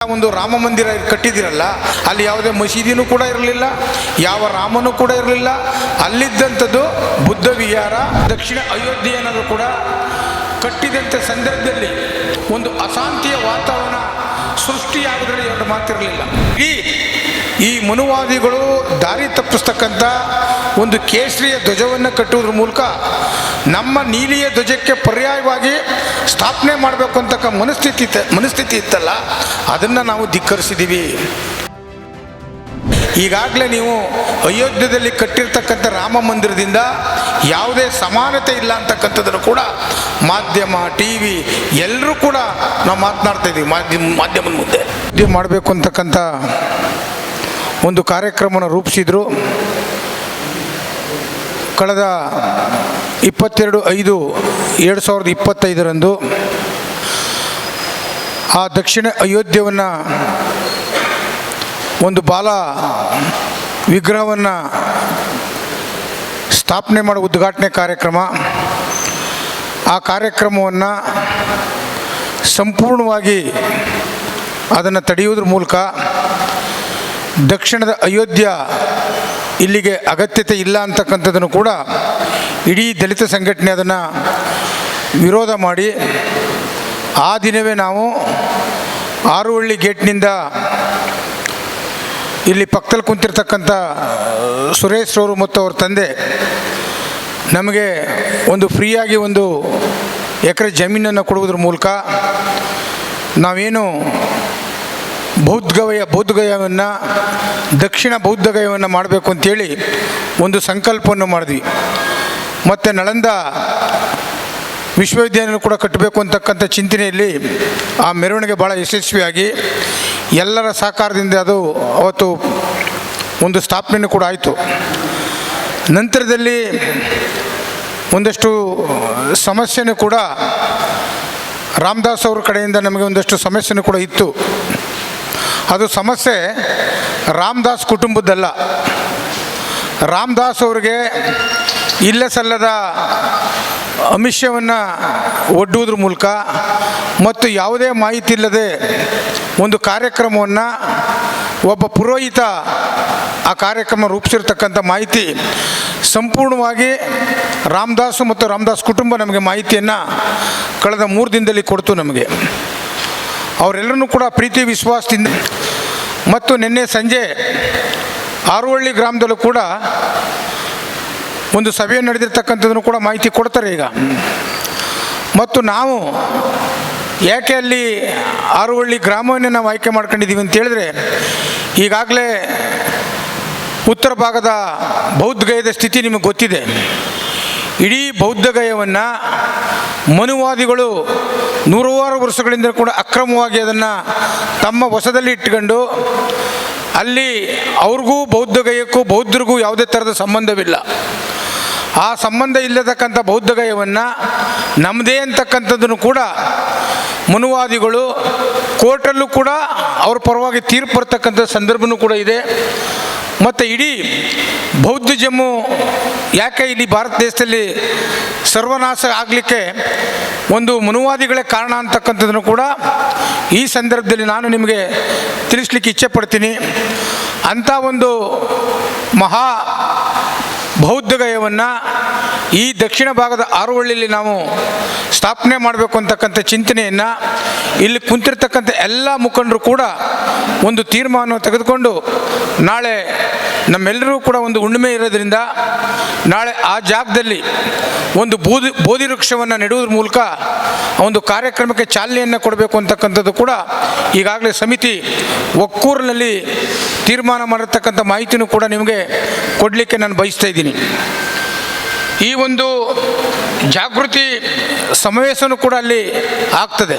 ಒಂದು ರಾಮ ಮಂದಿರ ಕಟ್ಟಿದಿರಲ್ಲ, ಅಲ್ಲಿ ಯಾವುದೇ ಮಸೀದಿನೂ ಕೂಡ ಇರಲಿಲ್ಲ, ಯಾವ ರಾಮನೂ ಕೂಡ ಇರಲಿಲ್ಲ. ಅಲ್ಲಿದ್ದಂಥದ್ದು ಬುದ್ಧ ವಿಹಾರ. ದಕ್ಷಿಣ ಅಯೋಧ್ಯೆ ಅನ್ನೋದು ಕೂಡ ಕಟ್ಟಿದಂಥ ಸಂದರ್ಭದಲ್ಲಿ ಒಂದು ಅಶಾಂತಿಯ ವಾತಾವರಣ ಸೃಷ್ಟಿಯಾಗೋದ್ರಲ್ಲಿ ಎರಡು ಮಾತಿರಲಿಲ್ಲ. ಈ ಮನುವಾದಿಗಳು ದಾರಿ ತಪ್ಪಿಸ್ತಕ್ಕಂಥ ಒಂದು ಕೇಸರಿಯ ಧ್ವಜವನ್ನು ಕಟ್ಟುವುದ್ರ ಮೂಲಕ ನಮ್ಮ ನೀಲಿಯ ಧ್ವಜಕ್ಕೆ ಪರ್ಯಾಯವಾಗಿ ಸ್ಥಾಪನೆ ಮಾಡಬೇಕು ಅಂತಕ್ಕ ಮನಸ್ಥಿತಿ ಇತ್ತಲ್ಲ, ಅದನ್ನು ನಾವು ಧಿಕ್ಕರಿಸಿದ್ದೀವಿ. ಈಗಾಗಲೇ ನೀವು ಅಯೋಧ್ಯೆಯಲ್ಲಿ ಕಟ್ಟಿರ್ತಕ್ಕಂಥ ರಾಮ ಮಂದಿರದಿಂದ ಯಾವುದೇ ಸಮಾನತೆ ಇಲ್ಲ ಅಂತಕ್ಕಂಥದ್ದನ್ನು ಕೂಡ ಮಾಧ್ಯಮ, ಟಿ ವಿ ಎಲ್ಲರೂ ಕೂಡ ನಾವು ಮಾತನಾಡ್ತಾ ಇದ್ದೀವಿ. ಮಾಧ್ಯಮದ ಮುಂದೆ ಮಾಡಬೇಕು ಅಂತಕ್ಕಂಥ ಒಂದು ಕಾರ್ಯಕ್ರಮವನ್ನು ರೂಪಿಸಿದರು. ಕಳೆದ 22/5/2025 ಆ ದಕ್ಷಿಣ ಅಯೋಧ್ಯೆಯನ್ನು ಒಂದು ಬಾಲ ವಿಗ್ರಹವನ್ನು ಸ್ಥಾಪನೆ ಮಾಡೋ ಉದ್ಘಾಟನೆ ಕಾರ್ಯಕ್ರಮ. ಆ ಕಾರ್ಯಕ್ರಮವನ್ನು ಸಂಪೂರ್ಣವಾಗಿ ಅದನ್ನು ತಡೆಯುವುದ್ರ ಮೂಲಕ ದಕ್ಷಿಣದ ಅಯೋಧ್ಯ ಇಲ್ಲಿಗೆ ಅಗತ್ಯತೆ ಇಲ್ಲ ಅಂತಕ್ಕಂಥದ್ದನ್ನು ಕೂಡ ಇಡೀ ದಲಿತ ಸಂಘಟನೆ ಅದನ್ನು ವಿರೋಧ ಮಾಡಿ, ಆ ದಿನವೇ ನಾವು ಆರುವಳ್ಳಿ ಗೇಟ್ನಿಂದ ಇಲ್ಲಿ ಪಕ್ಕದಲ್ಲಿ ಕುಂತಿರ್ತಕ್ಕಂಥ ಸುರೇಶ್ ಅವರು ಮತ್ತು ಅವ್ರ ತಂದೆ ನಮಗೆ ಒಂದು ಫ್ರೀಯಾಗಿ 1 ಎಕರೆ ಜಮೀನನ್ನು ಕೊಡುವುದ್ರ ಮೂಲಕ ನಾವೇನು ಬೌದ್ಧಗಯವನ್ನು ದಕ್ಷಿಣ ಬೌದ್ಧಗಯವನ್ನು ಮಾಡಬೇಕು ಅಂತೇಳಿ ಒಂದು ಸಂಕಲ್ಪವನ್ನು ಮಾಡಿದ್ವಿ. ಮತ್ತು ನಳಂದ ವಿಶ್ವವಿದ್ಯಾಲಯ ಕೂಡ ಕಟ್ಟಬೇಕು ಅಂತಕ್ಕಂಥ ಚಿಂತನೆಯಲ್ಲಿ ಆ ಮೆರವಣಿಗೆ ಭಾಳ ಯಶಸ್ವಿಯಾಗಿ ಎಲ್ಲರ ಸಹಕಾರದಿಂದ ಅದು ಅವತ್ತು ಒಂದು ಸ್ಥಾಪನೆ ಕೂಡ ಆಯಿತು. ನಂತರದಲ್ಲಿ ಒಂದಷ್ಟು ಸಮಸ್ಯೆನೂ ಕೂಡ ರಾಮದಾಸ್ ಅವ್ರ ಕಡೆಯಿಂದ ನಮಗೆ ಒಂದಷ್ಟು ಸಮಸ್ಯೆನೂ ಕೂಡ ಇತ್ತು. ಅದು ಸಮಸ್ಯೆ ರಾಮದಾಸ್ ಕುಟುಂಬದ್ದಲ್ಲ. ರಾಮದಾಸ್ ಅವ್ರಿಗೆ ಇಲ್ಲ ಸಲ್ಲದ ಆಮಿಷವನ್ನು ಒಡ್ಡುವುದ್ರ ಮೂಲಕ ಮತ್ತು ಯಾವುದೇ ಮಾಹಿತಿ ಇಲ್ಲದೆ ಒಂದು ಕಾರ್ಯಕ್ರಮವನ್ನು ಒಬ್ಬ ಪುರೋಹಿತ ಆ ಕಾರ್ಯಕ್ರಮ ರೂಪಿಸಿರ್ತಕ್ಕಂಥ ಮಾಹಿತಿ ಸಂಪೂರ್ಣವಾಗಿ ರಾಮದಾಸ್ ಮತ್ತು ರಾಮದಾಸ್ ಕುಟುಂಬ ನಮಗೆ ಮಾಹಿತಿಯನ್ನು ಕಳೆದ 3 ದಿನದಲ್ಲಿ ಕೊಡ್ತು ನಮಗೆ. ಅವರೆಲ್ಲರೂ ಕೂಡ ಪ್ರೀತಿ ವಿಶ್ವಾಸದಿಂದ ಮತ್ತು ನಿನ್ನೆ ಸಂಜೆ ಆರುವಳ್ಳಿ ಗ್ರಾಮದಲ್ಲೂ ಕೂಡ ಒಂದು ಸಭೆ ನಡೆದಿರ್ತಕ್ಕಂಥದ್ದನ್ನು ಕೂಡ ಮಾಹಿತಿ ಕೊಡ್ತಾರೆ ಈಗ. ಮತ್ತು ನಾವು ಯಾಕೆ ಅಲ್ಲಿ ಆರುವಳ್ಳಿ ಗ್ರಾಮವನ್ನೇ ನಾವು ಆಯ್ಕೆ ಮಾಡ್ಕೊಂಡಿದ್ದೀವಿ ಅಂತ ಹೇಳಿದ್ರೆ, ಈಗಾಗಲೇ ಉತ್ತರ ಭಾಗದ ಬೌದ್ಧಗಯದ ಸ್ಥಿತಿ ನಿಮಗೆ ಗೊತ್ತಿದೆ. ಇಡೀ ಬೌದ್ಧಗಯವನ್ನು ಮನುವಾದಿಗಳು 100 ವರ್ಷಗಳಿಂದ ಕೂಡ ಅಕ್ರಮವಾಗಿ ಅದನ್ನು ತಮ್ಮ ವಶದಲ್ಲಿ ಇಟ್ಕೊಂಡು ಅಲ್ಲಿ ಅವ್ರಿಗೂ ಬೌದ್ಧಗಯಕ್ಕೂ ಬೌದ್ಧರಿಗೂ ಯಾವುದೇ ಥರದ ಸಂಬಂಧವಿಲ್ಲ. ಆ ಸಂಬಂಧ ಇಲ್ಲತಕ್ಕಂಥ ಬೌದ್ಧಗಯವನ್ನು ನಮ್ಮದೇ ಅಂತಕ್ಕಂಥದ್ದನ್ನು ಕೂಡ ಮನುವಾದಿಗಳು ಕೋರ್ಟಲ್ಲೂ ಕೂಡ ಅವ್ರ ಪರವಾಗಿ ತೀರ್ಪು ಬರ್ತಕ್ಕಂಥ ಸಂದರ್ಭವೂ ಕೂಡ ಇದೆ. ಮತ್ತು ಇಡೀ ಬೌದ್ಧ ಜಮ್ಮು ಯಾಕೆ ಇಲ್ಲಿ ಭಾರತ ದೇಶದಲ್ಲಿ ಸರ್ವನಾಶ ಆಗಲಿಕ್ಕೆ ಒಂದು ಮನುವಾದಿಗಳೇ ಕಾರಣ ಅಂತಕ್ಕಂಥದ್ದನ್ನು ಕೂಡ ಈ ಸಂದರ್ಭದಲ್ಲಿ ನಾನು ನಿಮಗೆ ತಿಳಿಸ್ಲಿಕ್ಕೆ ಇಚ್ಛೆ ಪಡ್ತೀನಿ. ಅಂಥ ಒಂದು ಮಹಾ ಬೌದ್ಧಗಯವನ್ನು ಈ ದಕ್ಷಿಣ ಭಾಗದ ಆರುವಳ್ಳಿಯಲ್ಲಿ ನಾವು ಸ್ಥಾಪನೆ ಮಾಡಬೇಕು ಅಂತಕ್ಕಂಥ ಚಿಂತನೆಯನ್ನು ಇಲ್ಲಿ ಕುಂತಿರ್ತಕ್ಕಂಥ ಎಲ್ಲ ಮುಖಂಡರು ಕೂಡ ಒಂದು ತೀರ್ಮಾನವನ್ನು ತೆಗೆದುಕೊಂಡು, ನಾಳೆ ನಮ್ಮೆಲ್ಲರೂ ಕೂಡ ಒಂದು ಹುಣ್ಣಿಮೆ ಇರೋದ್ರಿಂದ ನಾಳೆ ಆ ಜಾಗದಲ್ಲಿ ಒಂದು ಬೋಧಿ ವೃಕ್ಷವನ್ನು ನೆಡುವುದ್ರ ಮೂಲಕ ಒಂದು ಕಾರ್ಯಕ್ರಮಕ್ಕೆ ಚಾಲನೆಯನ್ನು ಕೊಡಬೇಕು ಅಂತಕ್ಕಂಥದ್ದು ಕೂಡ ಈಗಾಗಲೇ ಸಮಿತಿ ಒಕ್ಕೂರಿನಲ್ಲಿ ತೀರ್ಮಾನ ಮಾಡಿರ್ತಕ್ಕಂಥ ಮಾಹಿತಿನೂ ಕೂಡ ನಿಮಗೆ ಕೊಡಲಿಕ್ಕೆ ನಾನು ಬಯಸ್ತಾ ಇದ್ದೀನಿ. ಈ ಒಂದು ಜಾಗೃತಿ ಸಮಾವೇಶನೂ ಕೂಡ ಅಲ್ಲಿ ಆಗ್ತದೆ.